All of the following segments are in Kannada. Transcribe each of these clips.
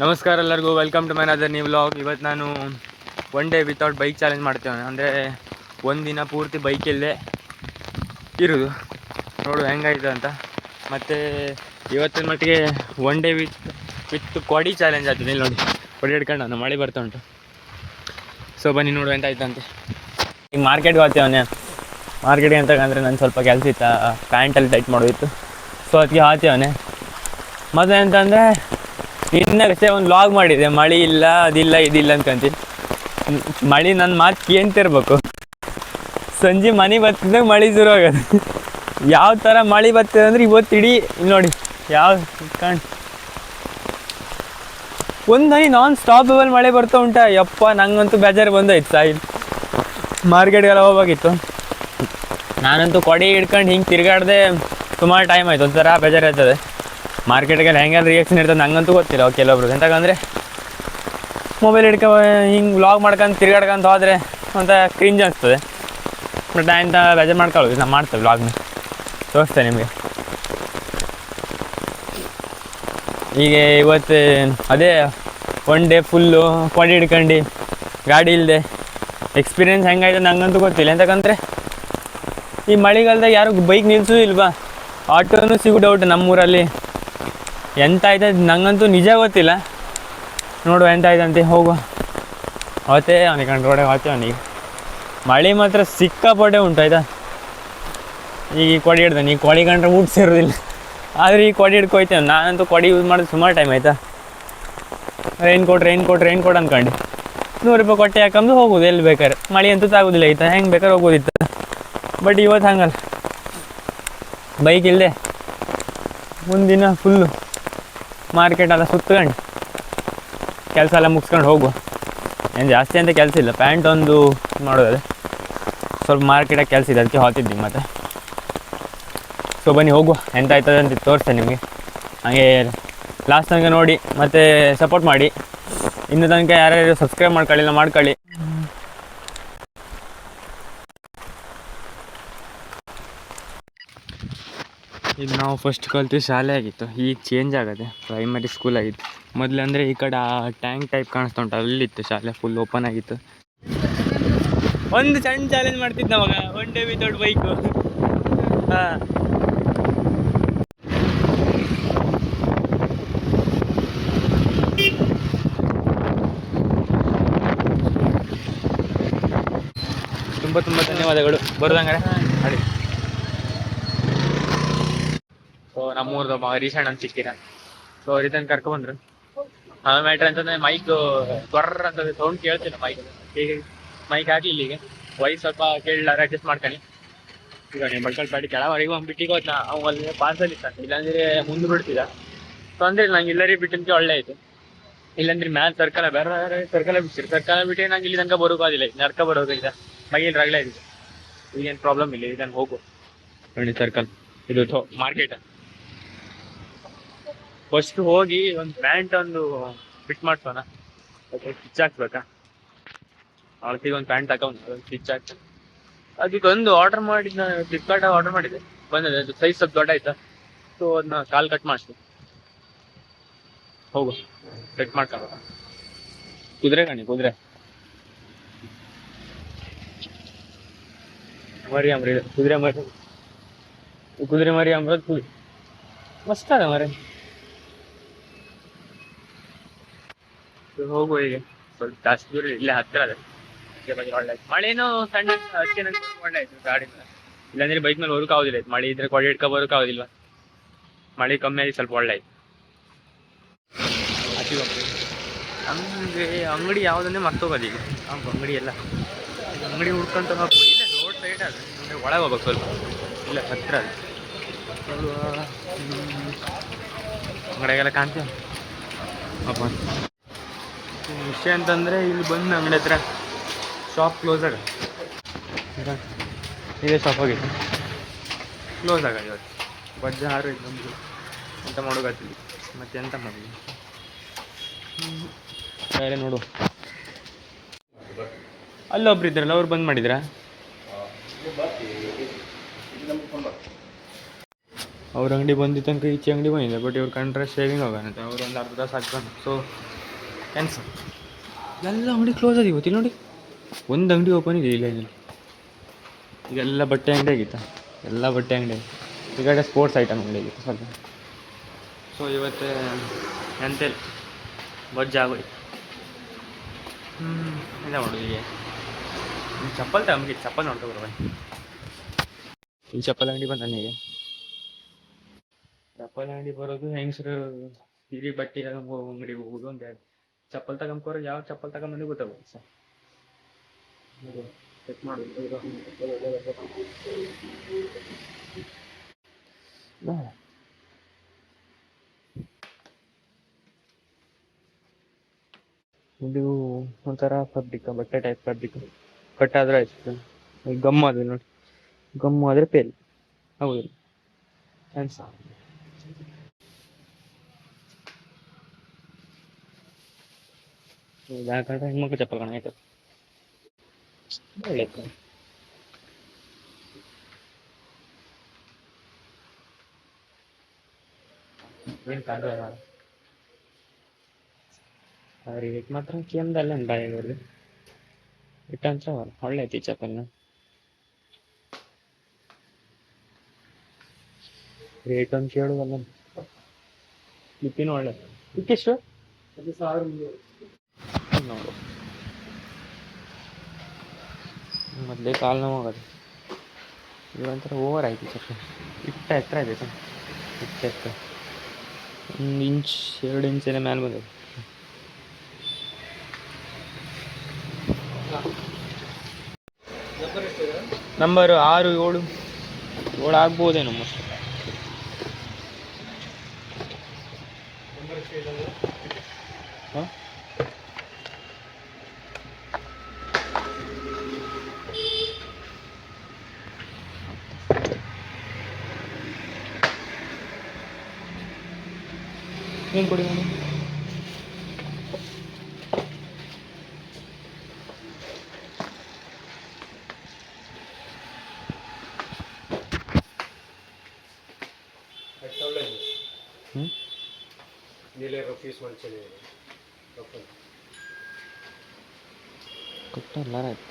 ನಮಸ್ಕಾರ ಎಲ್ಲರಿಗೂ, welcome to my other new vlog. ಇವತ್ತು ನಾನು one day without bike challenge ಮಾಡ್ತೇವೆ. ಅಂದರೆ ಒಂದಿನ ಪೂರ್ತಿ ಬೈಕಲ್ಲೇ ಇರೋದು, ನೋಡು ಹೆಂಗಾಯ್ತು ಅಂತ. ಮತ್ತು ಇವತ್ತಿನ ಮಟ್ಟಿಗೆ ಒನ್ ಡೇ ವಿತ್ ಕೊಡಿ ಚಾಲೆಂಜ್ ಆಗ್ತದೆ. ಇಲ್ಲಿ ನೋಡಿ, ಕೊಡಿ ಹಿಡ್ಕೊಂಡು ನಾನು ಮಳೆ ಬರ್ತಾ ಉಂಟು. ಸೊ ಬನ್ನಿ ನೋಡು ಎಂತಾಯ್ತು ಅಂತೆ. ಈಗ ಮಾರ್ಕೆಟ್ಗೆ ಹೋಗ್ತೇವನೇ. ಮಾರ್ಕೆಟ್ಗೆ ಅಂತಂದರೆ ನಾನು ಸ್ವಲ್ಪ ಕೆಲಸ ಇತ್ತು, ಪ್ಯಾಂಟಲ್ಲಿ ಟೈಟ್ ಮಾಡೋದಿತ್ತು. ಸೊ ಅದಕ್ಕೆ ಹೋಗ್ತೇವನೇ. ಮತ್ತು ಎಂತಂದರೆ ಇನ್ನಷ್ಟೇ ಒಂದು ಲಾಗ್ ಮಾಡಿದೆ, ಮಳೆ ಇಲ್ಲ ಅದಿಲ್ಲ ಇದಿಲ್ಲ ಅನ್ಕೊಂತೀನಿ. ಮಳೆ ನನ್ನ ಮಾತು ಕೇಳ್ತಿರ್ಬೇಕು. ಸಂಜೆ ಮನೆ ಬರ್ತಿದ್ದಾಗ ಮಳೆ ಶುರು ಆಗೋದು. ಯಾವ ಥರ ಮಳೆ ಬರ್ತಿದೆ ಅಂದರೆ ಇವತ್ತು ಇಡೀ ನೋಡಿ ಯಾವ ಒಂದು ಹನಿ ನಾನ್ ಸ್ಟಾಪಬಲ್ ಮಳೆ ಬರ್ತಾ ಉಂಟಾ. ಯಪ್ಪ ನಂಗಂತೂ ಬೇಜಾರು ಬಂದೋಯ್ತು ಸಾಯಿಲ್. ಮಾರ್ಕೆಟ್ಗೆಲ್ಲ ಹೋಗ್ಬೇಕಿತ್ತು. ನಾನಂತೂ ಕೊಡಿ ಹಿಡ್ಕೊಂಡು ಹಿಂಗೆ ತಿರ್ಗಾಡ್ದೆ ಸುಮಾರು ಟೈಮ್ ಆಯಿತು. ಒಂಥರ ಬೇಜಾರು ಆಯ್ತದೆ. ಮಾರ್ಕೆಟ್ಗೆಲ್ಲ ಹೆಂಗೆಲ್ಲ ರಿಯಾಕ್ಷನ್ ಇರ್ತದೆ ನಂಗಂತೂ ಗೊತ್ತಿಲ್ಲ ಕೆಲವೊಬ್ರು. ಎಂತಂದರೆ ಮೊಬೈಲ್ ಹಿಂಗೆ ವ್ಲಾಗ್ ಮಾಡ್ಕೊಂಡು ತಿರ್ಗಾಡ್ಕೊಂತ ಹೋದರೆ ಒಂಥರ ಕ್ರಿಂಜ್ ಅನಿಸ್ತದೆ. ಬಟ್ ನಾ ಇಂಥ ಬೇಜಾರು ಮಾಡ್ಕೊಳ್ಳೋದು, ನಾನು ಮಾಡ್ತೇವೆ ವ್ಲಾಗ್ನ ತೋರಿಸ್ತೇನೆ ನಿಮಗೆ. ಈಗ ಇವತ್ತು ಅದೇ ಒನ್ ಡೇ ಫುಲ್ಲು ಕೊಡಿ ಹಿಡ್ಕೊಂಡು ಗಾಡಿ ಇಲ್ಲದೆ ಎಕ್ಸ್ಪೀರಿಯೆನ್ಸ್ ಹೆಂಗಾಯ್ತು ನಂಗಂತೂ ಗೊತ್ತಿಲ್ಲ. ಎಂತಂದರೆ ಈ ಮಳೆಗಾಲದಾಗ ಯಾರು ಬೈಕ್ ನಿಲ್ಸೋದು ಇಲ್ವಾ, ಆಟೋನು ಸಿಗೋ ಡೌಟ್ ನಮ್ಮೂರಲ್ಲಿ. ಎಂತ ಆಯ್ತದೆ ನಂಗಂತೂ ನಿಜ ಗೊತ್ತಿಲ್ಲ. ನೋಡುವ ಎಂತ ಆಯ್ತಂತೆ, ಹೋಗುವ. ಅವತ್ತೇ ಅವನಿಗೆ ಕಂಡ್ರೋಡೆ ಹೋಗ್ತೇವೆ. ಅವನಿಗೆ ಮಳೆ ಮಾತ್ರ ಸಿಕ್ಕಾಪಟ್ಟೆ ಉಂಟು ಆಯ್ತಾ. ಈಗ ಈ ಕೊಡಿ ಹಿಡ್ದಾನೆ, ಈ ಕೊಡಿ ಕಂಡ್ರೆ ಊಟ ಸೇರೋದಿಲ್ಲ. ಆದರೆ ಈ ಕೊಡಿ ಹಿಡ್ಕೊಯ್ತೇವೆ. ನಾನಂತೂ ಕೊಡಿ ಯೂಸ್ ಮಾಡೋದು ಸುಮಾರು ಟೈಮ್ ಆಯಿತಾ. ರೈನ್ ಕೋಟ್ ಅಂದ್ಕೊಂಡು 100 ರೂಪಾಯಿ ಕೊಟ್ಟೆ ಹಾಕಂದು ಹೋಗೋದು ಎಲ್ಲಿ ಬೇಕಾದ್ರೆ. ಮಳೆ ಅಂತೂ ಆಗೋದಿಲ್ಲ ಆಯ್ತಾ, ಹೆಂಗೆ ಬೇಕಾದ್ರೆ ಹೋಗೋದಿತ್ತು. ಬಟ್ ಇವತ್ತು ಹಂಗಲ್ಲ, ಬೈಕ್ ಇಲ್ಲದೆ ಒಂದಿನ ಫುಲ್ಲು ಮಾರ್ಕೆಟೆಲ್ಲ ಸುತ್ಕೊಂಡು ಕೆಲಸ ಎಲ್ಲ ಮುಗಿಸ್ಕೊಂಡು ಹೋಗುವ. ಏನು ಜಾಸ್ತಿ ಅಂತ ಕೆಲಸ ಇಲ್ಲ, ಪ್ಯಾಂಟ್ ಒಂದು ಮಾಡೋದಾದ್ರೆ ಸ್ವಲ್ಪ ಮಾರ್ಕೆಟಾಗಿ ಕೆಲಸ ಇದೆ, ಅದಕ್ಕೆ ಹೋಗ್ತಿದ್ದೀನಿ ಮತ್ತೆ. ಸೊ ಬನ್ನಿ ಹೋಗುವ, ಎಂತ ಆಯ್ತದೆ ಅಂತ ತೋರಿಸ್ತೇನೆ ನಿಮಗೆ. ಹಾಗೆ ಲಾಸ್ಟ್ ತನಕ ನೋಡಿ ಮತ್ತು ಸಪೋರ್ಟ್ ಮಾಡಿ. ಇನ್ನು ತನಕ ಯಾರ್ಯಾರು ಸಬ್ಸ್ಕ್ರೈಬ್ ಮಾಡ್ಕೊಳ್ಳಿ. ಇದು ನಾವು ಫಸ್ಟ್ ಕಲ್ತು ಶಾಲೆ ಆಗಿತ್ತು, ಈಗ ಚೇಂಜ್ ಆಗುತ್ತೆ, ಪ್ರೈಮರಿ ಸ್ಕೂಲ್ ಆಗಿತ್ತು. ಮೊದಲು ಅಂದರೆ ಈ ಕಡೆ ಆ ಟ್ಯಾಂಕ್ ಟೈಪ್ ಕಾಣಿಸ್ತಾ ಉಂಟು, ಅಲ್ಲಿತ್ತು ಶಾಲೆ, ಫುಲ್ ಓಪನ್ ಆಗಿತ್ತು. ಒಂದು ಸಣ್ಣ ಚಾಲೆಂಜ್ ಮಾಡ್ತಿದ್ದ ಅವಾಗ, ಒನ್ ಡೇ ವಿತೌಟ್ ಬೈಕು. ಹಾಂ, ತುಂಬ ಧನ್ಯವಾದಗಳು. ಬರೋದಂಗಾರೆ ಮಾಡಿ. ಸೊ ನಮ್ಮೂರ್ದೊಬ್ಬ ಹರೀಶಣ್ಣ ಅಂತ ಸಿಕ್ಕಿರ. ಸೊ ರಿಟರ್ನ್ ಕರ್ಕೊಂಡ್ಬಂದ್ರು. ಮ್ಯಾಟ್ರ್ ಅಂತಂದರೆ ಮೈಕ್ ಬರ್ರ ಅಂತಂದ್ರೆ ಸೌಂಡ್ ಕೇಳ್ತಿಲ್ಲ. ಮೈಕ್ ಹಾಕಿ ಇಲ್ಲಿಗೆ ವೈಸ್ ಸ್ವಲ್ಪ ಕೇಳಲಾರ ಅಡ್ಜಸ್ಟ್ ಮಾಡ್ಕೊಂಡು ಈಗ ನೀವು ಬಳ್ಕಲ್ ಪಾಡಿ ಕೆಳವರೆಗೂ ಒಂದು ಬಿಟ್ಟಿಗೆ ಹೋದ್ನ. ಅವು ಅಲ್ಲಿ ಪಾರ್ಸಲ್ ಇತ್ತ, ಇಲ್ಲಾಂದ್ರೆ ಮುಂದೆ ಬಿಡ್ತಿದ್ದ. ಸೊ ಅಂದ್ರೆ ನಂಗೆ ಇಲ್ಲರಿ ಬಿಟ್ಟಿದ್ದಕ್ಕೆ ಒಳ್ಳೆ ಆಯಿತು. ಇಲ್ಲಾಂದ್ರೆ ಮ್ಯಾಲೆ ಸರ್ಕಲ ಬೇರೆ ಸರ್ಕಲ ಬಿಡ್ತೀರಿ. ಸರ್ಕಲ ಬಿಟ್ಟರೆ ನಂಗೆ ಇಲ್ಲಿ ತನಕ ಬರೋಕ್ಕಾಗಿಲ್ಲ, ನಡ್ಕ ಬರೋದಿಲ್ಲ, ಮೈಯಲ್ಲಿ ರಗಳೆ ಇದೆ. ಈಗೇನು ಪ್ರಾಬ್ಲಮ್ ಇಲ್ಲ, ಇದನ್ನು ಹೋಗು ನೋಡಿ ಸರ್ಕಲ್ ಇದು ಮಾರ್ಕೆಟ್. ಫಸ್ಟ್ ಹೋಗಿ ಒಂದು ಪ್ಯಾಂಟ್ ಒಂದು ಫಿಟ್ ಮಾಡ್ಸೋಣ, ಸ್ಟಿಚ್ ಹಾಕ್ಬೇಕಾ. ಅವತ್ತಿಗೆ ಒಂದು ಪ್ಯಾಂಟ್ ತಗೊಂಡು ಒಂದು ಸ್ಟಿಚ್ ಹಾಕಿ ಅದಕ್ಕೊಂದು ಆರ್ಡರ್ ಮಾಡಿದ್ನ, ಫ್ಲಿಪ್ಕಾರ್ಟಾಗಿ ಆರ್ಡರ್ ಮಾಡಿದ್ದೆ, ಬಂದಿದೆ. ಅದು ಸೈಜ್ ಸ್ವಲ್ಪ ದೊಡ್ಡ ಆಯ್ತಾ. ಸೊ ಅದನ್ನ ಕಾಲ್ ಕಟ್ ಮಾಡಿಸಿ ಹೋಗು, ಸೆಟ್ ಮಾಡ್ಕೊಳ್ಳೋ. ಕುದುರೆ ಮರಿ ಅಂಬ್ರಿ, ಕುದುರೆ ಮರಿ ಅಂಬ್ರದ್ ಕುರಿ ಮಸ್ತ್ ಅದ ಮರಿ. ಹೋಗುವ ಈಗ, ಸ್ವಲ್ಪ ಜಾಸ್ತಿ ದೂರ ಇಲ್ಲೇ ಹತ್ತಿರ ಅದ. ಒಳ್ಳೆ ಆಯ್ತು, ಮಳೆನೂ ಸಣ್ಣ ಅದಕ್ಕೆ ನಂಗೆ ಒಳ್ಳೆ ಆಯ್ತು ಗಾಡಿ ಮೇಲೆ. ಇಲ್ಲಾಂದ್ರೆ ಬೈಕ್ ಮೇಲೆ ಹೋಗೋಕೆ ಆಗೋದಿಲ್ಲ. ಮಳೆ ಇದ್ರೆ ಕೊಡೆ ಹಿಡ್ಕೊ ಬರೋಕೆ ಆಗೋದಿಲ್ವ. ಮಳೆ ಕಮ್ಮಿ ಆಗಿ ಸ್ವಲ್ಪ ಒಳ್ಳೆ ಆಯ್ತು. ನಮಗೆ ಅಂಗಡಿ ಯಾವುದನ್ನೇ ಮರ್ತೋಗೋದು ಈಗ. ಅಂಗಡಿ ಎಲ್ಲ ಅಂಗಡಿ ಹುಡ್ಕೊಂತ ಹೋಗ್ಬೋದು. ಇಲ್ಲ ರೋಡ್ ಸೈಡ್ ಅದು, ಅಂದರೆ ಒಳಗೆ ಹೋಗ್ಬೇಕು ಸ್ವಲ್ಪ, ಇಲ್ಲ ಹತ್ತಿರ ಅದು. ಅಂಗಡಿಗೆಲ್ಲ ಕಾಣ್ತೀವಿ ಅಪ್ಪ. ವಿಷಯ ಅಂತಂದರೆ ಇಲ್ಲಿ ಬಂದು ಅಂಗಡಿ ಹತ್ರ ಶಾಪ್ ಕ್ಲೋಸ್ ಆಗ, ಇದೇ ಶಾಪ್ ಆಗಿತ್ತು, ಕ್ಲೋಸ್ ಆಗ ಇವತ್ತು. ಬಜ್ಜಾರು ನಮ್ಮದು ಎಂತ ಮಾಡೋಗತ್ತಿಲ್ಲ, ಮತ್ತೆ ಎಂತ ಮಾಡಲಿ. ಬೇರೆ ನೋಡು, ಅಲ್ಲೊಬ್ರು ಇದ್ರಲ್ಲ, ಅವ್ರು ಬಂದ್ ಮಾಡಿದ್ರಾ? ಅವ್ರ ಅಂಗಡಿ ಬಂದಿದ್ದ ತನಕ ಈಚೆ ಅಂಗಡಿ ಬಂದಿದೆ, ಬಟ್ ಇವ್ರು ಕಂಡ್ರೆ ಶೇವಿಂಗ್ ಹೋಗೋಣಂತೆ. ಅವ್ರು ಒಂದು ಅರ್ಧ ತಾಸು ಹಾಕ್ಕೊಂಡು, ಸೊ ಕ್ಯಾನ್ಸಲ್. ಎಲ್ಲ ಅಂಗಡಿ ಕ್ಲೋಸ್ ಆಗಿ ಇವತ್ತು ನೋಡಿ. ಒಂದು ಅಂಗಡಿ ಓಪನ್ ಇದೆ ಇಲ್ಲ ಇಲ್ಲಿ. ಈಗೆಲ್ಲ ಬಟ್ಟೆ ಅಂಗಡಿ ಆಗಿತ್ತಾ, ಎಲ್ಲ ಬಟ್ಟೆ ಅಂಗಡಿ. ಈ ಕಡೆ ಸ್ಪೋರ್ಟ್ಸ್ ಐಟಮ್ ಅಂಗಡಿ ಆಗಿತ್ತು ಸ್ವಲ್ಪ. ಸೊ ಇವತ್ತು ಎಂತೆಲ್ಲ ಬಜ್ಜಾಗೋಯ್ತು. ಇಲ್ಲ ಮಾಡೋದು ಈಗ ಚಪ್ಪಲ್ ತಗೊಂಬಿಟ್ಟು ಚಪ್ಪಲ್ ನೋಡ್ಕೊಬರ್ಬ. ಈ ಚಪ್ಪಲ್ ಅಂಗಡಿ ಬಂದ ನನಗೆ. ಚಪ್ಪಲ್ ಅಂಗಡಿ ಬರೋದು ಹೆಂಗಸರು ಸೀರೆ ಬಟ್ಟೆ ಅಂಗಡಿ ಹೋಗೋದು ಒಂದು ಎರಡು ಚಪ್ಪಲ್ ತಗೊಂಡ್ಕೋರು. ಯಾವ ಚಪ್ಪಲ್ ತಗೊಂಬಂದು ಗೊತ್ತಾಗೋದು ಸರ್. ಚೆಕ್ ಮಾಡೋದು ಇದು ಒಂಥರ ಫ್ಯಾಬ್ರಿಕ್, ಬಟ್ಟೆ ಟೈಪ್ ಫ್ಯಾಬ್ರಿಕ್. ಕಟ್ಟಾದ್ರೆ ಆಯ್ತು. ಗಮ್ ಆದ್ರೆ ನೋಡಿ, ಗಮ್ಮು ಆದರೆ ಪೇಲ್ ಹೌದು. ಥ್ಯಾಂಕ್ಸ್. ಯಾಕಂದ್ರೆ ಹೆಣ್ಮಕ್ಳು ಚಪ್ಪಲ್ ಕಣ ಆಯ್ತು. ಒಳ್ಳೆಯದು. ಏನು ಕಾಂದ್ರೆ ರೇಟ್ ಮಾತ್ರ ಕೇಂದಲ್ಲ ಬಾಯಿಗೆ ಇಟ್ಟಂತ ಒಳ್ಳೆ ಐತಿ ಚಪ್ಪಲ್ನ. ರೇಟ್ ಅಂತ ಕೇಳುವಲ್ಲ, ಇಪ್ಪಿನ ಒಳ್ಳೆ. ಇಕ್ಕೆಷ್ಟು ನೋಡು. ಮೊದಲೇ ಕಾಲು ನೋವಾಗೋದು. ಇವಂತರ ಓವರ್ ಆಯ್ತು ಚಪ್ಪಲ್. ಇಟ್ಟ ಎತ್ತರ ಇದೆ ಸರ್, ಇಟ್ಟ ಎತ್ತರ 1 ಇಂಚ್ 2 ಇಂಚಿನ ಮೇಲೆ ಬಂದದ್ದು. ನಂಬರ್ 6 7 7 ಆಗ್ಬೋದೇನೋ ಮೋಸ್ಟ್. ಹಾಂ ಏನು ಕೊಡಿ ನಾನು ಕೊಟ್ಟಲ್ಲ ಆಯ್ತು.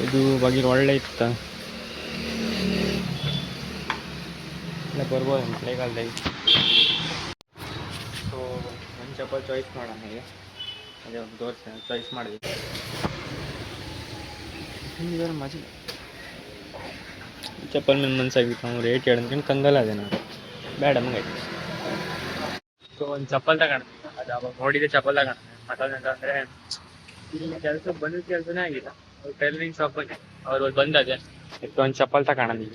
ಇದು ಬಗೆಗೆ ಒಳ್ಳೆ ಇತ್ತ ಇಲ್ಲ ಬರ್ಬೋದು ಮಳೆಗಾಲದಾಗ. ಸೊ ಒಂದು ಚಪ್ಪಲ್ ಚಾಯ್ಸ್ ಮಾಡೋಣ ಈಗ. ಅದೇ ಒಂದು ದೋಸೆ ಚಾಯ್ಸ್ ಮಾಡಿದ್ವಿ. ಬೇರೆ ಮಜಾ ಚಪ್ಪಲ್ ಮೇಲೆ ಮನ್ಸಾಗಿತ್ತು. ನಾವು ರೇಟ್ ಹೇಳ್ಕೊಂಡು ಕಂಗಲ್ಲ ಅದೇ ನಾವು ಬೇಡ ನಮಗಾಯ್ತು. ಸೊ ಒಂದು ಚಪ್ಪಲ್ ತಗೋಣ. ಅದು ಅವಾಗ ನೋಡಿದೆ ಚಪ್ಪಲ್ ತಗೋಣ. ಮತ್ತೊಂದಂತಂದರೆ ಇಲ್ಲಿ ಕೆಲಸ ಬಂದಿದ್ದ ಕೆಲಸನೇ ಆಗಿಲ್ಲ. ಅವ್ರು ಟೈಲರಿಂಗ್ ಶಾಪ್ ಬಗ್ಗೆ ಅವ್ರು ಬಂದದೆ ಎಷ್ಟು ಒಂದು ಚಪ್ಪಲ್ ತಗೋಣ ಈಗ.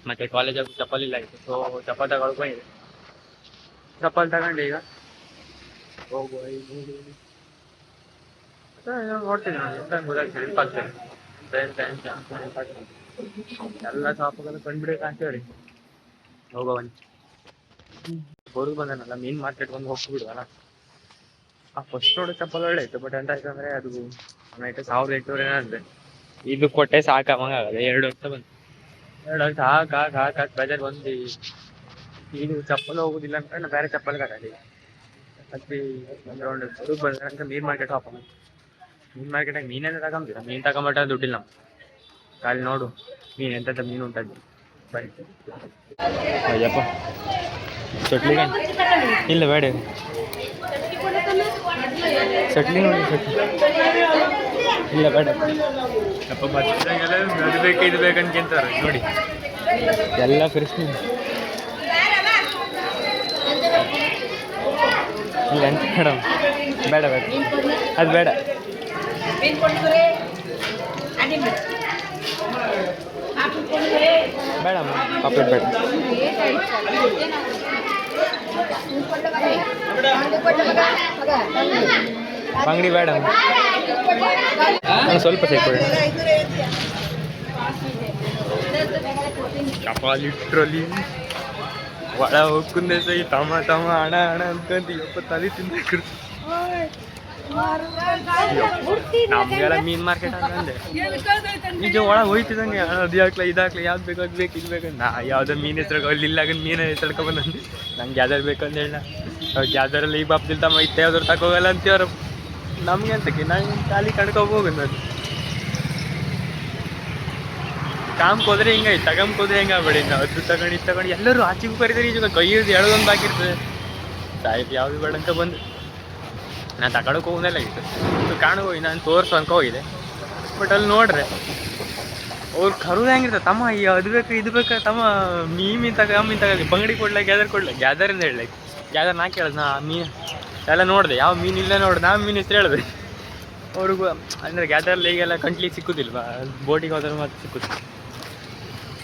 ಮತ್ತು ಕಾಲೇಜಾಗ ಚಪ್ಪಲ್ ಇಲ್ಲ ಆಯಿತು. ಸೊ ಚಪ್ಪಲ್ ತಗೊಳ್ಕೊ ಇದೆ. ಚಪ್ಪಲ್ ತಗೊಂಡು ಈಗ ಹೋಗುವ. ನೋಡ್ತೀನಿ ನಾನು ಎಂತ ಗೊತ್ತಾಗ್ತದೆ ನೆನಪಾಗ್ತದೆ. ಎಲ್ಲ ಶಾಪ್ಗಳು ಕಂಡುಬಿಡಕ್ಕೆ ಅಂತೇಳಿ ಹೋಗೋ ಒಂದು ಹೊರಗೆ ಬಂದನಲ್ಲ ಮೀನ್ ಮಾರ್ಕೆಟ್ ಬಂದು ಹೋಗ್ಬಿಡುವಲ್ಲ. ಆ ಫಸ್ಟ್ ನೋಡೋ ಚಪ್ಪಲ್ ಒಳ್ಳೆ ಇತ್ತು. ಬಟ್ ಎಂತ ಆಯ್ತು ಅಂದರೆ ಅದು ಆಮೇಲೆ 1800 ಏನಂದರೆ ಇದು ಕೊಟ್ಟೆ ಸಾಕಾಗಲ್ಲ. 2 ವರ್ಷ ಬಂತು. 2 ವರ್ಷ ಹಾಕಿ ಬಜಾರ್ ಬಂದು ಈಗ ಚಪ್ಪಲ್ ಹೋಗೋದಿಲ್ಲ ಅಂತ ಬೇರೆ ಚಪ್ಪಲ್ ಕಟ್ಟಾಡಿ ಅಲ್ಲಿ ಒಂದು ರೌಂಡ್ ಹೊರಗೆ ಬಂದ ಅಂತ ಮೀನ್ ಮಾರ್ಕೆಟ್ ಹಾಕೋಣ. ಮೀನ್ ಮಾರ್ಕೆಟಾಗ ಮೀನೆಲ್ಲ ತಗೊಂಬಿರ. ಮೀನು ತಗೊಂಬಿಟ್ಟ ದುಡ್ಡಿಲ್ಲ ನಮ್ಮ ಅಲ್ಲಿ. ನೋಡು ಮೀನು ಎಂತ ಮೀನು ಉಂಟದ್ದು ಬನ್ನಿ. ಅಯ್ಯಪ್ಪ ಚಟ್ಲಿ ಇಲ್ಲ ಬೇಡ ಚಟ್ಲಿ ನೋಡಿ. ಚಟ್ಲಿ ಇಲ್ಲ ಬೇಡ ಅಪ್ಪ. ಬಸ್ಸಾಗೆಲ್ಲ ಅದು ಬೇಕು ಇದು ಬೇಕಂತಾರೆ ನೋಡಿ. ಎಲ್ಲ ಫ್ರೆಶ್ ಮೀನು ಇಲ್ಲ ಎಂತ ಮೇಡಮ್. ಬೇಡ ಬೇಡ ಅದು ಬೇಡ. ಬೇಡ ಪಾಪ್ಲೆಟ್ ಬೇಡ. ಅಂಗಡಿ ಬೇಡ ಸ್ವಲ್ಪ ಸೇರ್ಕೊಳ್ಳಿ. ಚಪ್ಪ ಲಿಟ್ರಲಿ ಒಳ ಹೋಗ್ಕುಂದೆ ಸೈ ತಮ್ಮ ಹಣ ಅನ್ಕಂತ 20 ತಲೆ ತಿನ್ಬೇಕು. ನಮಗೆಲ್ಲ ಮೀನು ಮಾರ್ಕೆಟ್ ಅಂತಂದೆ ಈಗ ಒಳಗೆ ಹೋಯ್ತಿದಂಗೆ ಅದು ಹಾಕ್ಲ ಇದಾಕ್ಲ ಯಾವ್ದು ಬೇಕು ಅದು ಬೇಕು ಇದು ಬೇಕು ನಾ ಯಾವುದೋ ಮೀನು ಹೆಸ್ರು ಅಲ್ಲಿ ಇಲ್ಲಾಗ ಮೀನು ಹೆಸ್ರಡ್ಕೊಬಂದು ನಂಗೆ ಗ್ಯಾದರ್ ಬೇಕಂತ ಹೇಳ ಅವ್ರು ಗ್ಯಾದರಲ್ಲಿ ಈಗ ಬಾಪ್ದಿಲ್ ತಮ್ಮ ಇತ್ತು ಯಾವ್ದಾರು ತಗೋಗಲ್ಲ ಅಂತೀವ್ರು ನಮ್ಗೆ ಅಂತಕ್ಕೆ ನಂಗೆ ಖಾಲಿ ಕಣ್ಕೊಬೋಗು ನಾನು ಕಾಮ್ಗೆ ಹೋದ್ರೆ ಹಿಂಗೆ ತಗೊಂಬೋದ್ರೆ ಹೆಂಗೆ ಆಗ್ಬೇಡಿ ನಾವು ಅದು ತಗೊಂಡು ಇದು ತಗೊಂಡು ಎಲ್ಲರೂ ಆಚೆಗೂ ಕರೀತಾರೆ ಈಗ ಕೈ ಹಿಡಿದು ಎಳದೊಂದು ಬಾಕಿ ಇರ್ತದೆ ಸಾಯ್ತು ಯಾವುದು ಬೇಡ ಅಂತ ಬಂದು ನಾನು ತಗೊಳಕ್ಕೆ ಹೋಗೋದಲ್ಲ ಆಗಿತ್ತು ಕಾಣು ಹೋಗಿ ನಾನು ತೋರಿಸು ಅನ್ಕೊ ಹೋಗಿದೆ ಬಟ್ ಅಲ್ಲಿ ನೋಡ್ರೆ ಅವ್ರು ಕರುದು ಹೆಂಗಿರ್ತದೆ ತಮ್ಮ ಈ ಅದು ಬೇಕು ಇದು ಬೇಕು ತಮ್ಮ ಮೀನು ತಗ ಬಂಗಡಿ ಕೊಡ್ಲ ಗ್ಯಾದರಿಂದ ಹೇಳಕ್ಕೆ ಗ್ಯಾದರ್ ನಾ ಕೇಳಿದೆ ನಾ ಮೀನು ಎಲ್ಲ ನೋಡಿದೆ ಯಾವ ಮೀನು ಇಲ್ಲ ನೋಡಿದೆ ನಾ ಮೀನು ಹೆಸರು ಹೇಳಿದೆ ಅವ್ರಿಗೂ ಅಂದರೆ ಗ್ಯಾದರಲ್ಲಿ ಈಗೆಲ್ಲ ಕಂಟ್ಲಿ ಸಿಕ್ಕುದಿಲ್ವಾ ಬೋಟಿಗೆ ಹೋದ್ರೆ ಮತ್ತೆ ಸಿಕ್ಕುತ್ತೆ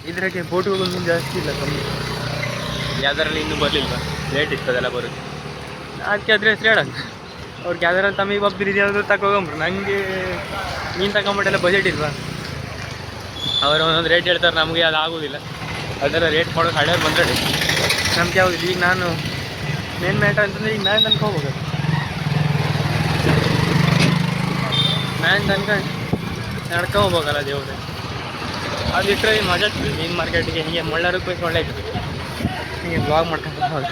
ಇದ್ರಾಗೆ ಬೋಟಿಗೆ ಹೋಗೋದು ಮೀನು ಜಾಸ್ತಿ ಇಲ್ಲ ಕಮ್ಮಿ ಗ್ಯಾದರಲ್ಲಿ ಇನ್ನೂ ಬರಲಿಲ್ವಾ ಲೇಟ್ ಇರ್ತದೆಲ್ಲ ಬರೋದು ಅದಕ್ಕೆ ಅದ್ರ ಹೆಸರು ಹೇಳೋದು ಅವ್ರು ಗ್ಯಾದರಲ್ಲಿ ತಮಗೆ ಒಬ್ಬರು ಯಾವುದು ತಗೋಗಂಬ್ರು ನನಗೆ ಮೀನು ತಗೊಂಬಿಟ್ಟೆಲ್ಲ ಬಜೆಟ್ ಇಲ್ವಾ ಅವರು ಒಂದೊಂದು ರೇಟ್ ಹೇಳ್ತಾರೆ ನಮಗೆ ಅದು ಆಗೋದಿಲ್ಲ ಅದೆಲ್ಲ ರೇಟ್ ಮಾಡೋದು ಹಳೆಯವ್ರು ಬಂದರೆ ನಮ್ಗೆ ಯಾವುದಿಲ್ಲ ಈಗ ನಾನು ಮೇನ್ ಮ್ಯಾಟ್ರ್ ಅಂತಂದರೆ ಈಗ ಮ್ಯಾನ್ ತನಕ ಹೋಗ್ಬೇಕು ಮ್ಯಾನ್ ತನಕ ನಡ್ಕೊಂಬೋಗಲ್ಲ ದೇವ್ರೆ ಅದು ಇಟ್ಟರೆ ಮಜಾ ಮೀನು ಮಾರ್ಕೆಟಿಗೆ ಹೀಗೆ ಮುಳ್ಳಾರಕ್ಕೆ ಒಳ್ಳೆ ಇತ್ತು ಹೀಗೆ ಬ್ಲಾಗ್ ಮಾಡ್ಕೊಂಡು ಹೌದು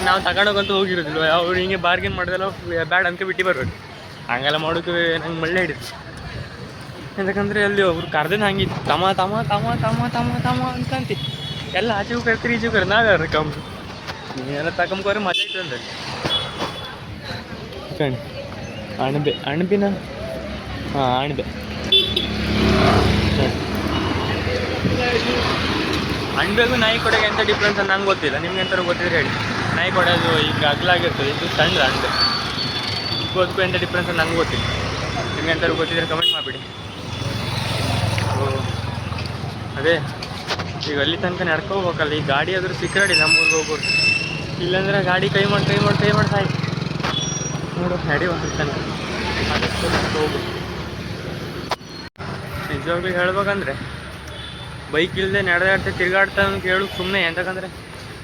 ನಾವು ತಗೊಂಡೋಗಂತೂ ಹೋಗಿರೋದಿಲ್ವ ಅವ್ರು ಹಿಂಗೆ ಬಾರ್ಗೇನ್ ಮಾಡಿದೆಲ್ಲ ಬ್ಯಾಡ್ ಅನ್ಕೊ ಬಿಟ್ಟು ಬರ್ಬೇಕು ಹಂಗೆಲ್ಲ ಮಾಡೋಕೆ ನಂಗೆ ಮಳ್ಳೆ ಹಿಡಿತು ಯಾಕಂದರೆ ಅಲ್ಲಿ ಅವ್ರು ಕರ್ದೇನು ಹಂಗಿತ್ತು ತಮ ತಮ ತಮ ತಮ ತಮ ತಮ ಅಂತಂತಿ ಎಲ್ಲ ಆಚೆಗೂ ಕರ್ತೀರಿ ಈಚೆಗೂ ಕರ್ ನಾವ್ಯಾರ ಕಮ್ಮಿ ನೀನೆಲ್ಲ ತಗೊಂಬೋರೆ ಮಜಾ ಇತ್ತು ಅಂದ್ರೆ ಕಣ್ ಅಣಬಿನ ಹಾಂ ಅಣಬೆ ಅಣಬೆಗೂ ನಾಯಿ ಕೊಡೆಗೆ ಎಂಥ ಡಿಫ್ರೆನ್ಸ್ ಅಂತ ನಂಗೆ ಗೊತ್ತಿಲ್ಲ ನಿಮ್ಗೆ ಎಂಥವ್ರು ಗೊತ್ತಿದ್ರೆ ಹೇಳಿ ನಾಯಿ ಕೊಡೋದು ಈಗ ಅಗ್ಲಾಗಿರ್ತದೆ ಇದು ಸಣ್ಣ ಅಣಬೆ ಅದಕ್ಕೂ ಎಂಥ ಡಿಫ್ರೆನ್ಸ್ ಅಂತ ನಂಗೆ ಗೊತ್ತಿಲ್ಲ ನಿಮ್ಗೆ ಎಂಥವ್ರು ಗೊತ್ತಿದ್ರೆ ಕಮೆಂಟ್ ಮಾಡಿಬಿಡಿ ಅದೇ ಈಗ ಅಲ್ಲಿ ತನಕ ನಡ್ಕೋಬೇಕಲ್ಲ ಈ ಗಾಡಿ ಆದರೂ ಸಿಕ್ಕರಾಡಿ ನಮ್ಮೂರಿಗೆ ಹೋಗೋರು ಇಲ್ಲಾಂದ್ರೆ ಗಾಡಿ ಕೈ ಮಾಡಿ ಸಾಯಿ ನೋಡು ನಡಿ ಒಂದು ತನಕ ಅದಕ್ಕೆ ಹೋಗು ನಿಜವಾಗ್ಲೂ ಹೇಳ್ಬೇಕಂದ್ರೆ ಬೈಕ್ ಇಲ್ಲದೆ ನಡೆದಾಡ್ತಾ ತಿರುಗಾಡ್ತಾ ಕೇಳು ಸುಮ್ಮನೆ ಯಾಕಂದರೆ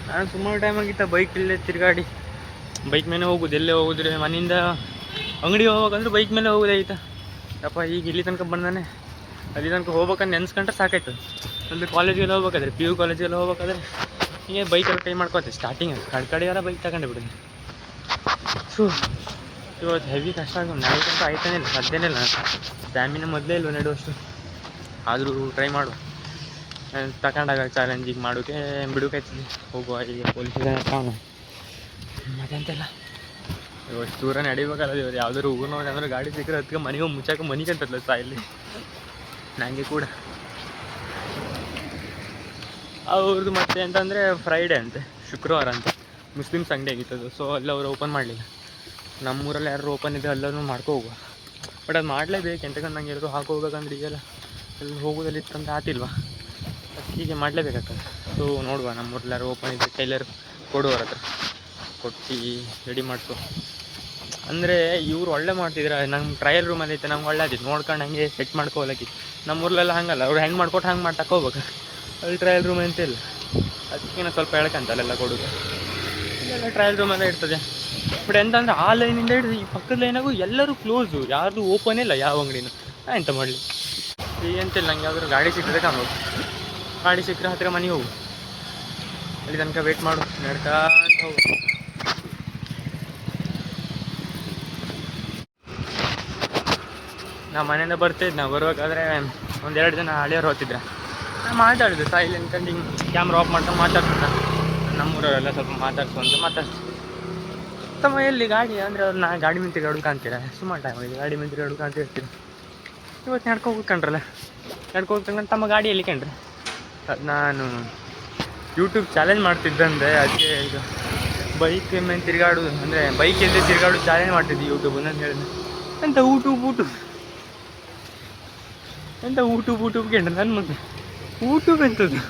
ನಾನು ಸುಮಾರು ಟೈಮ್ ಆಗಿತ್ತ ಬೈಕ್ ಇಲ್ಲದೆ ತಿರುಗಾಡಿ ಬೈಕ್ ಮೇಲೆ ಹೋಗೋದು ಎಲ್ಲೇ ಹೋಗಿದ್ರೆ ಮನೆಯಿಂದ ಅಂಗಡಿ ಹೋಗ್ಬೇಕಂದ್ರೆ ಬೈಕ್ ಮೇಲೆ ಹೋಗೋದಾಯ್ತಾ ಯಪ್ಪ ಈಗ ಇಲ್ಲಿ ತನಕ ಬಂದಾನೆ ಅಲ್ಲಿ ತನಕ ಹೋಗ್ಬೇಕಂತ ನೆನ್ಸ್ಕೊಂಡ್ರೆ ಸಾಕಾಯ್ತು ಅಲ್ಲಿ ಕಾಲೇಜಿಗೆಲ್ಲ ಹೋಗ್ಬೇಕಾದ್ರೆ PU ಕಾಲೇಜಿಗೆಲ್ಲ ಹೋಗ್ಬೇಕಾದ್ರೆ ಹೀಗೆ ಬೈಕೆಲ್ಲ ಕೈ ಮಾಡ್ಕೋತೆ ಸ್ಟಾರ್ಟಿಂಗ್ ಕಡೆಯಾರ ಬೈಕ್ ತಗೊಂಡೆ ಬಿಡಿ ಸೊ ಇವತ್ತು ಹೆವಿ ಕಷ್ಟ ಆಗ ನೈಟಂತ ಆಯ್ತಾನೆ ಇಲ್ಲ ಸಾಧ್ಯನೇ ಇಲ್ಲ ಸ್ಟ್ಯಾಮಿನ ಮೊದಲೇ ಇಲ್ವ ನೆಡುವಷ್ಟು ಆದರೂ ಟ್ರೈ ಮಾಡು ತಗೊಂಡಾಗ ಚಾಲೆಂಜಿಗೆ ಮಾಡೋಕೆ ಬಿಡೋಕಾಯ್ತದೆ ಹೋಗುವ ಈಗ ಪೊಲೀಸ್ ಅವನು ಮತ್ತೆಂತೆಲ್ಲ ಇವತ್ತು ದೂರ ನಡಿಬೇಕಲ್ಲ ಇವ್ರು ಯಾವ್ದಾದ್ರು ಊರು ನೋಡಿ ಅಂದ್ರೆ ಗಾಡಿ ಸಿಕ್ಕರೆ ಅದಕ್ಕೆ ಮನೆಗೆ ಮುಚ್ಚಾಕ ಮನಿಗಂತಲ್ಲ ಸಾಯಲ್ಲಿ ನನಗೆ ಕೂಡ ಅವ್ರದ್ದು ಮತ್ತೆ ಅಂತಂದರೆ ಫ್ರೈಡೇ ಅಂತೆ ಶುಕ್ರವಾರ ಅಂತೆ ಮುಸ್ಲಿಮ್ಸ್ ಅಂಗಡಿ ಆಗಿತ್ತದು ಸೊ ಅಲ್ಲಿ ಅವರು ಓಪನ್ ಮಾಡಲಿಲ್ಲ ನಮ್ಮೂರಲ್ಲಿ ಯಾರು ಓಪನ್ ಇದೆ ಎಲ್ಲರೂ ಮಾಡ್ಕೊ ಹೋಗುವ ಬಟ್ ಅದು ಮಾಡಲೇಬೇಕು ಎಂತಕ್ಕಂತ ನಂಗೆ ಎಲ್ಲರೂ ಹೋಗ್ಬೇಕಂದ್ರೆ ಈಗೆಲ್ಲ ಅಲ್ಲಿ ಹೋಗೋದಲ್ಲಿ ಇತ್ತಂತ ಆತಿಲ್ವಾ ಅದಕ್ಕೆ ಹೀಗೆ ಮಾಡಲೇಬೇಕಾಗ್ತದೆ ಸೊ ನೋಡುವ ನಮ್ಮೂರಲ್ಲಿ ಯಾರು ಓಪನ್ ಇದೆ ಟೈಲರ್ ಕೊಡುವರ ಹತ್ರ ಕೊಟ್ಟು ರೆಡಿ ಮಾಡಿಸು ಅಂದರೆ ಇವ್ರು ಒಳ್ಳೆ ಮಾಡ್ತಿದ್ರೆ ನಮ್ಮ ಟ್ರಯಲ್ ರೂಮಲ್ಲಿ ಐತೆ ನಮ್ಗೆ ಒಳ್ಳೆ ಆದಿತ್ತು ನೋಡ್ಕೊಂಡು ಹಂಗೆ ಸೆಟ್ ಮಾಡ್ಕೋಲಕ್ಕಿತ್ತು ನಮ್ಮೂರಲ್ಲೆಲ್ಲ ಹಂಗಲ್ಲ ಅವ್ರು ಹೆಂಗೆ ಮಾಡ್ಕೊಟ್ಟು ಹಂಗೆ ಮಾಡಿ ತಗೋಬೇಕು ಅಲ್ಲಿ ಟ್ರಯಲ್ ರೂಮ್ ಅಂತ ಇಲ್ಲ ಅದಕ್ಕೆ ಸ್ವಲ್ಪ ಹೇಳ್ಕಂತಲ್ಲೆಲ್ಲ ಕೊಡೋದು ಇಲ್ಲೆಲ್ಲ ಟ್ರಯಲ್ ರೂಮೆಲ್ಲ ಇರ್ತದೆ ಬಟ್ ಎಂತಂದ್ರೆ ಆ ಲೈನಿಂದ ಹಿಡಿದು ಈ ಪಕ್ಕದ ಲೈನಾಗೂ ಎಲ್ಲರೂ ಕ್ಲೋಸು ಯಾರ್ದು ಓಪನ್ ಇಲ್ಲ ಯಾವ ಅಂಗಡಿನೂ ಎಂತ ಮಾಡಲಿ ಈಗ ಎಂತಿಲ್ಲ ನಂಗೆ ಯಾವ್ದಾದ್ರು ಗಾಡಿ ಸಿಕ್ಕರೆ ಕಾಣೋದು ಗಾಡಿ ಸಿಕ್ಕರೆ ಹತ್ತಿರ ಮನೆಗೆ ಹೋಗು ಅಲ್ಲಿ ತನಕ ವೇಟ್ ಮಾಡು ನಡ್ಕಂತ ಹೋಗು ನಾವು ಮನೆಯಿಂದ ಬರ್ತಿದ್ದು ನಾವು ಬರುವಾಗಾದರೆ ಒಂದೆರಡು ಜನ ಹಳೆಯವ್ರು ಹೋಗ್ತಿದ್ರೆ ನಾನು ಮಾತಾಡಿದೆ ಸಾಯಿಲ್ ಅನ್ಕೊಂಡು ಹಿಂಗೆ ಕ್ಯಾಮ್ರಾ ಆಫ್ ಮಾಡ್ಕೊಂಡು ಮಾತಾಡ್ತಿದ್ದ ನಮ್ಮೂರವರೆಲ್ಲ ಸ್ವಲ್ಪ ಮಾತಾಡ್ಸ್ಕೊಂಡು ತಮ್ಮ ಎಲ್ಲಿ ಗಾಡಿ ಅಂದರೆ ಅವ್ರು ಗಾಡಿ ಮೇಲೆ ತಿರುಗಾಡೋಕೆ ಅಂತೀರ ಸುಮಾರು ಟೈಮ್ ಆಗಿದೆ ಗಾಡಿ ಮೇಲೆ ತಿರುಗಾಡೋಕೆ ಅಂತ ಇರ್ತೀರಿ ಇವತ್ತು ನಡ್ಕೋಬೇಕಂಡ್ರಲ್ಲ ನಡ್ಕೋಬೇಕಂದ್ರೆ ತಮ್ಮ ಗಾಡಿಯಲ್ಲಿ ಕಂಡ್ರಿ ಅದು ನಾನು ಯೂಟ್ಯೂಬ್ ಚಾಲೆಂಜ್ ಮಾಡ್ತಿದ್ದಂದೆ ಅದಕ್ಕೆ ಇದು ಬೈಕ್ ಮೇಲೆ ತಿರುಗಾಡೋದು ಅಂದರೆ ಬೈಕ್ ಇಲ್ಲದೆ ತಿರುಗಾಡೋದು ಚಾಲೆಂಜ್ ಮಾಡ್ತಿದ್ದೆ ಯೂಟ್ಯೂಬ್ ಅಂತ ಹೇಳಿದೆ ಎಂತ ಯೂಟ್ಯೂಬ್ ಕೇಳ್ರಿ ನನ್ನ ಮುಂದೆ ಯೂಟ್ಯೂಬ್ ಎಂಥದ್ದು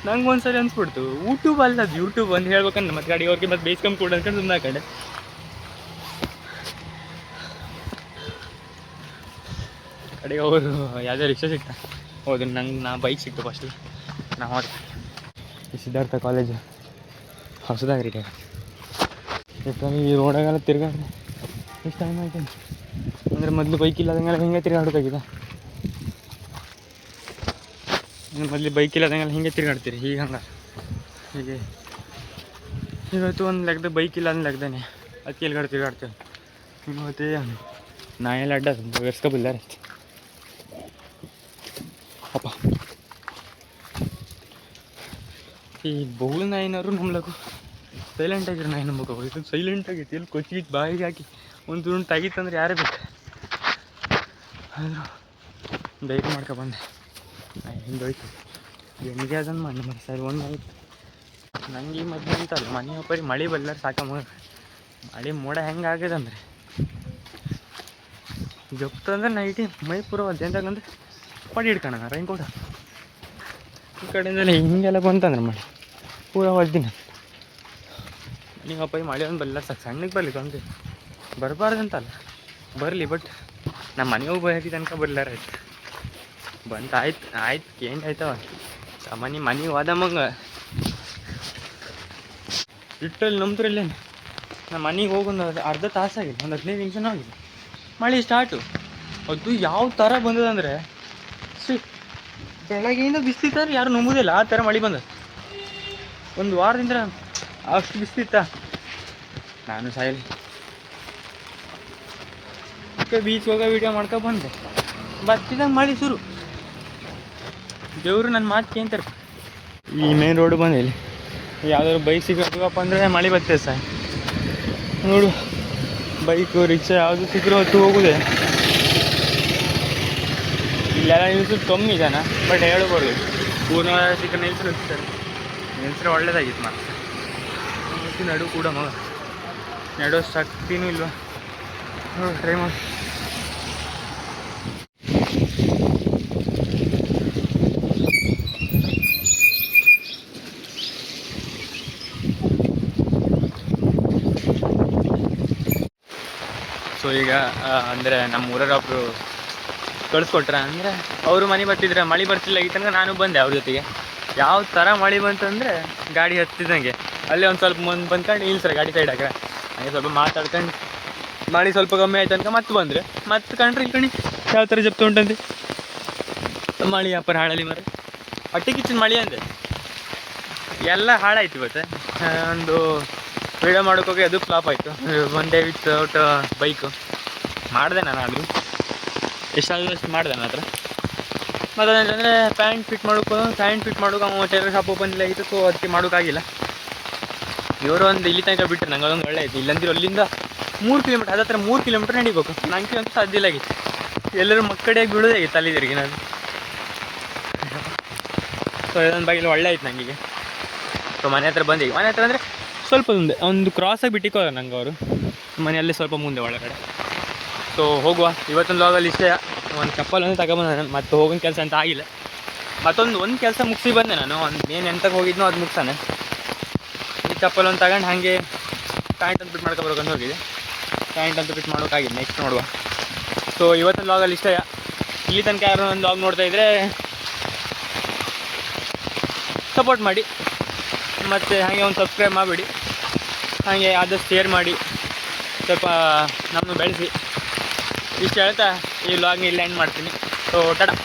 ನಂಗೆ ಒಂದ್ಸರಿ ಅನ್ಸ್ಬಿಡ್ತು ಯೂಟ್ಯೂಬ್ ಅಲ್ಲ ಅದು ಯೂಟ್ಯೂಬ್ ಅಂತ ಹೇಳ್ಬೇಕಂದ್ರೆ ಮತ್ತೆ ಗಾಡಿ ಅವ್ರಿಗೆ ಮತ್ತೆ ಬೇಸ್ಕೊಂಡು ಕೂಡ ಅಂದ್ಕೊಂಡು ಸುಮ್ಮನೆ ಕಡೆ ಕಡೆಗೆ ಅವರು ಯಾವುದೇ ರಿಕ್ಷಾ ಸಿಗ್ತಾ ಹೌದು ನಾ ಬೈಕ್ ಸಿಕ್ತು ಫಸ್ಟ್ ನಾ ಹೋದೆ ಸಿದ್ಧಾರ್ಥ ಕಾಲೇಜು ಹೊಸದಾಗಿ ರೀ ಈ ರೋಡಾಗೆಲ್ಲ ತಿರ್ಗಾಡ್ದೆ ಎಷ್ಟು ಟೈಮ್ ಆಯ್ತು ಅಂದರೆ ಮೊದಲು ಬೈಕ್ ಇಲ್ಲದಂಗೆಲ್ಲ ಹಿಂಗೆ ತಿರುಗಾಡೋಕ್ಕಾಗಿದೆ. ಮೊದಲು ಬೈಕ್ ಇಲ್ಲದಂಗೆಲ್ಲ ಹಿಂಗೆ ತಿರುಗಾಡ್ತೀರಿ, ಈಗ ಹಂಗೆ ಹೀಗೆ ಇವತ್ತು ಒಂದು ಲೆಕ್ಕದ ಬೈಕ್ ಇಲ್ಲ ಅಂದ್ ಲೆಕ್ಕದಾನೆ ಅದಕ್ಕೆ ಎಲ್ಗಡೆ ತಿರುಗಾಡ್ತೇವೆ. ಇವತ್ತೇ ನಾಯೆಲ್ಲ ಅಡ್ಡ ಬೆರ್ಸ್ಕೊಬಿಲ್ಲಾರೆ ಅಪ್ಪ. ಈ ಬಹುಳು ನಾಯಿನವರು ನಂಬ್ಲಕ್ಕು ಸೈಲೆಂಟಾಗಿರೋ ನಾಯಿ ನಂಬಬೇಕು. ಇದು ಸೈಲೆಂಟಾಗಿತ್ತು, ಎಲ್ಲಿ ಕೊಚ್ಚಿಗಿತ್ತು ಬಾಯಿಗೆ ಹಾಕಿ ಒಂದು ತುಂಡು ತೆಗಿತಂದ್ರೆ ಯಾರೇ ಬೇಕು. ಆದರೂ ಧೈರ್ಯ ಮಾಡ್ಕೊಬಂದೆ. ಹಿಂದೋಯ್ತು ಹೆಂಗೆ ಅದನ್ನು ಮಾಡಿ ಮನೆ ಸರಿ ಒಂದು ಆಯ್ತು. ನಂಗೆ ಈ ಮಧ್ಯೆ ಅಂತಲ್ಲ ಮನೆ ಒಬ್ಬರಿ ಮಳೆ ಬಲ್ಲಾರ ಸಾಕ ಮಳೆ ಮೋಡ ಹೆಂಗೆ ಆಗ್ಯದಂದ್ರೆ ಜಪ್ತಂದ್ರೆ ನೈಟಿ ಮೈ ಪೂರ ಒದ್ದೆಂತಾಗಂದ್ರೆ ಪಡಿ ಹಿಡ್ಕೋಣ ರೈನ್ಕೋಟ ಈ ಕಡೆಯಿಂದಲೇ ಹಿಂಗೆಲ್ಲ ಬಂತಂದ್ರೆ ಮಳೆ ಪೂರ ಒದ್ದಿನ ನೀವು ಅಪ್ಪ ಮಳೆ ಒಂದು ಬಲ್ಲ ಸಾಕು ಸಣ್ಣಗೆ ಬರಲಿ ತೊಂದರೆ ಬರಬಾರ್ದಂತಲ್ಲ ಬರಲಿ. ಬಟ್ ನಮ್ಮ ಮನೆ ಹೋಗಿ ಬರೋಕೆ ತನಕ ಬರ್ಲಾರ ಆಯ್ತು ಬಂತು ಆಯ್ತು ಕೇಂದ್ರ ಆಯ್ತವ ಮನೆ ಹೋದಮ್ಮಂಗ ಇಟ್ಟಲ್ಲಿ ನಂಬ್ದ್ರಲ್ಲೇ ನಮ್ಮ ಮನೆಗೆ ಹೋಗೊಂದು ಅರ್ಧ ತಾಸಾಗಿಲ್ಲ, ಒಂದು 15 ನಿಮಿಷನೂ ಆಗಿಲ್ಲ ಮಳೆ ಸ್ಟಾರ್ಟು. ಅದು ಯಾವ ಥರ ಬಂದದಂದರೆ ಬೆಳಗ್ಗೆಯಿಂದ ಬಿಸಿಲಿತ್ತಾರೆ ಯಾರು ನಂಬೋದಿಲ್ಲ ಆ ಥರ ಮಳೆ ಬಂದ. ಒಂದು ವಾರದಿಂದ ಅಷ್ಟು ಬಿಸಿಲಿತ್ತ. ನಾನು ಸಾಯಲಿ ಬೀಚ್ ಹೋಗೋ ವೀಡಿಯೋ ಮಾಡ್ಕೊ ಬಂದೆ. ಬರ್ತಿದ್ದಂಗೆ ಮಳೆ ಶುರು. ದೇವರು ನನ್ನ ಮಾತು ಕೇಂತಾರೆ. ಈ ಮೇನ್ ರೋಡ್ ಬಂದೆ ಇಲ್ಲಿ ಯಾವ್ದಾದ್ರು ಬೈಕ್ ಸಿಗಬೇಕಪ್ಪ ಅಂದರೆ ಮಳೆ ಬರ್ತದೆ ಸರ್. ನೋಡು ಬೈಕು ರಿಕ್ಷಾ ಯಾವುದು ಸಿಕ್ಕರೂ ಹೊತ್ತು ಹೋಗುದೆ. ಇಲ್ಲೆಲ್ಲ ನಿಲ್ಸು ಕಮ್ಮಿ ಜನ, ಬಟ್ ಹೇಳ್ಬೋದು ಪೂರ್ಣ ಸಿಕ್ಕ ನಿಲ್ಸ್ರೆ ಒಳ್ಳೇದಾಗಿತ್ತು. ಮತ್ತೆ ನಡು ಕೂಡ ಮಗ ನಡೋ ಶಕ್ತಿನೂ ಇಲ್ವಾ ನೋಡಿ ಟ್ರೈ ಮಾಡಿ. ಸೊ ಈಗ ಅಂದರೆ ನಮ್ಮ ಊರೊಬ್ಬರು ಕಳಿಸ್ಕೊಟ್ರ ಅಂದರೆ ಅವರು ಮನೆ ಬರ್ತಿದ್ರೆ ಮಳೆ ಬರ್ತಿಲ್ಲ ಈ ತನಕ ನಾನು ಬಂದೆ ಅವ್ರ ಜೊತೆಗೆ. ಯಾವ ಥರ ಮಳೆ ಬಂತಂದರೆ ಗಾಡಿ ಹತ್ತಿದಂಗೆ ಅಲ್ಲೇ ಒಂದು ಸ್ವಲ್ಪ ಮುಂದೆ ಬಂದ್ಕೊಂಡು ಇಲ್ಸ್ರೆ ಗಾಡಿ ಸೈಡ್ ಹಾಕ್ರೆ ಹಾಗೆ ಸ್ವಲ್ಪ ಮಾತಾಡ್ಕೊಂಡು ಮಳೆ ಸ್ವಲ್ಪ ಕಮ್ಮಿ ಆಯ್ತು ತನಕ ಮತ್ತೆ ಬಂದರೆ ಮತ್ತೆ ಕಂಡ್ರೆ ಇಲ್ಲಿ ಕಣಿ ಯಾವ ಥರ ಜಪ್ತು ಉಂಟಂತೆ ಮಳೆ ಅಪ್ಪರ ಹಾಳಲ್ಲಿ ಮರ ಹೊಟ್ಟೆ ಕಿಚ್ಚಿನ ಮಳೆ ಅಂದೆ ಎಲ್ಲ ಹಾಳಾಯ್ತು. ಇವತ್ತು ಒಂದು ವೀಡಿಯೋ ಮಾಡೋಕ್ಕೋಗಿ ಅದು ಫ್ಲಾಪ್ ಆಯಿತು. ಒನ್ ಡೇ ವಿತೌಟ್ ಬೈಕು ಮಾಡಿದೆ ನಾನು, ಆದರೂ ಎಷ್ಟಾದರೂ ಅಷ್ಟು ಮಾಡಿದೆ ನನ್ನ ಹತ್ರ. ಮತ್ತು ಅದೇಂತಂದರೆ ಪ್ಯಾಂಟ್ ಫಿಟ್ ಮಾಡೋಕೆ ಅವ ಟೈಲರ್ ಶಾಪ್ ಓಪನ್ ಇಲ್ಲ ಆಗಿತ್ತು. ಸೊ ಅದಕ್ಕೆ ಮಾಡೋಕ್ಕಾಗಿಲ್ಲ. ಇವರು ಒಂದು ಇಲ್ಲಿ ತನಕ ಬಿಟ್ಟರೆ ನಂಗೆ ಅದೊಂದು ಒಳ್ಳೆ ಆಯಿತು. ಇಲ್ಲಂದ್ರೆ ಅಲ್ಲಿಂದ 3 ಕಿಲೋಮೀಟ್ರ್ ಹತ್ರ 3 ಕಿಲೋಮೀಟ್ರ್ ನಡಿಬೇಕು. ನನಗೆ ಅಂತೂ ಸಾಧ್ಯ ಇಲ್ಲ ಆಗಿತ್ತು. ಎಲ್ಲರೂ ಮಕ್ಕಳಿಗೆ ಬಿಡೋದಾಗಿತ್ತು ಅಲ್ಲಿದ್ದರಿಗೆ ನಾನು. ಸೊ ಇದೊಂದು ಬಾಗಿಲು ಒಳ್ಳೆ ಆಯ್ತು ನನಗೆ. ಸೊ ಮನೆ ಹತ್ರ ಬಂದೀಗ ಮನೆ ಹತ್ರ ಅಂದರೆ ಸ್ವಲ್ಪ ಒಂದು ಕ್ರಾಸಾಗಿ ಬಿಟ್ಟಿಕೋರ ನಂಗೆ ಅವರು ಮನೆಯಲ್ಲೇ ಸ್ವಲ್ಪ ಮುಂದೆ ಒಳಗಡೆ. ಸೊ ಹೋಗುವ ಇವತ್ತೊಂದು ಲಾಗಲ್ಲಿ ಇಷ್ಟೇ. ಒಂದು ಚಪ್ಪಲ್ ಒಂದು ತಗೊಬಂದೆ ನಾನು, ಮತ್ತೆ ಹೋಗೋಣ ಕೆಲಸ ಅಂತ ಆಗಿಲ್ಲ. ಒಂದು ಕೆಲಸ ಮುಗಿಸಿ ಬಂದೆ ನಾನು. ಏನು ಎಂತಕ್ಕೆ ಹೋಗಿದ್ನೋ ಅದು ಮುಗಿಸಾನೆ. ಈ ಚಪ್ಪಲ್ ಒಂದು ತಗೊಂಡು ಹಾಗೆ ಪ್ಯಾಂಟ್ ಅಂತ ಫಿಟ್ ಮಾಡ್ಕೊಬರ್ಬೇಕಂತ ಹೋಗಿದೆ. ಪ್ಯಾಂಟ್ ಅಂತ ಫಿಟ್ ಮಾಡೋಕ್ಕಾಗಿದೆ, ನೆಕ್ಸ್ಟ್ ನೋಡುವ. ಸೊ ಇವತ್ತೊಂದು ಲಾಗಲ್ಲಿ ಇಷ್ಟೇ. ಇಲ್ಲಿ ತನಕ ಯಾರು ಒಂದು ಲಾಗ್ ನೋಡ್ತಾ ಇದ್ದರೆ ಸಪೋರ್ಟ್ ಮಾಡಿ, ಮತ್ತು ಹಾಗೆ ಒಂದು ಸಬ್ಸ್ಕ್ರೈಬ್ ಮಾಡಿಬಿಡಿ. ಹಾಗೆ ಆದಷ್ಟು ಶೇರ್ ಮಾಡಿ, ಸ್ವಲ್ಪ ನಮ್ಮನ್ನು ಬೆಳೆಸಿ. ಇಷ್ಟು ಹೇಳ್ತಾ ಈ ವ್ಲಾಗ್ನ ಇಲ್ಲಿ ಎಂಡ್ ಮಾಡ್ತೀನಿ. ಸೊ ಟಾಟಾ.